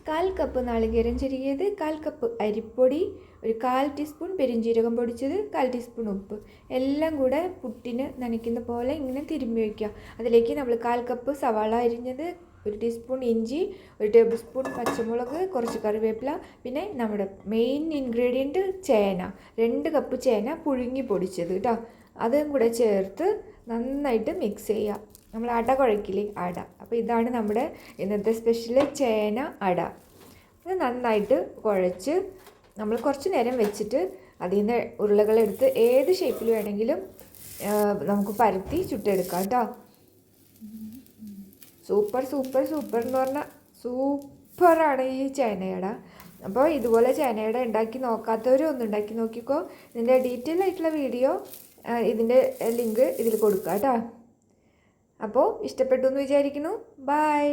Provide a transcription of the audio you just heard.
1/4 cup നാളികേരം ചിരകിയത്, 1/4 cup അരിപ്പൊടി, ഒരു 1/4 ടീസ്പൂൺ പെരുംജീരകം പൊടിച്ചത്, 1/4 ടീസ്പൂൺ ഉപ്പ്, എല്ലാം കൂടെ പുട്ടിന് നനയ്ക്കുന്ന പോലെ ഇങ്ങനെ തിരുമ്മി വയ്ക്കുക. അതിലേക്ക് നമ്മൾ 1/4 കപ്പ് സവാള അരിഞ്ഞത്, 1 ടീസ്പൂൺ ഇഞ്ചി, 1 ടേബിൾ സ്പൂൺ പച്ചമുളക്, കുറച്ച് കറിവേപ്പില, പിന്നെ നമ്മുടെ മെയിൻ ഇൻഗ്രീഡിയൻറ്റ് ചേന, 2 കപ്പ് ചേന പുഴുങ്ങി പൊടിച്ചത് കേട്ടോ. അതും കൂടെ ചേർത്ത് നന്നായിട്ട് മിക്സ് ചെയ്യുക. നമ്മൾ അട കുഴക്കില്ലേ, അട. അപ്പോൾ ഇതാണ് നമ്മുടെ ഇന്നത്തെ സ്പെഷ്യൽ ചേന അട. ഇത് നന്നായിട്ട് കുഴച്ച് നമ്മൾ കുറച്ച് നേരം വെച്ചിട്ട് അതിൽ നിന്ന് ഉരുളകളെടുത്ത് ഏത് ഷേപ്പിൽ വേണമെങ്കിലും നമുക്ക് പരത്തി ചുട്ടെടുക്കാം കേട്ടോ. സൂപ്പർ സൂപ്പർ സൂപ്പർ എന്ന് പറഞ്ഞാൽ സൂപ്പറാണ് ഈ ചേനയട. അപ്പോൾ ഇതുപോലെ ചേനയട ഉണ്ടാക്കി നോക്കാത്തവരും ഒന്ന് ഉണ്ടാക്കി നോക്കിക്കോ. ഇതിൻ്റെ ഡീറ്റെയിൽ ആയിട്ടുള്ള വീഡിയോ, ഇതിൻ്റെ ലിങ്ക് ഇതിൽ കൊടുക്കാം കേട്ടോ. അപ്പോൾ ഇഷ്ടപ്പെട്ടു എന്ന് വിചാരിക്കുന്നു. ബൈ.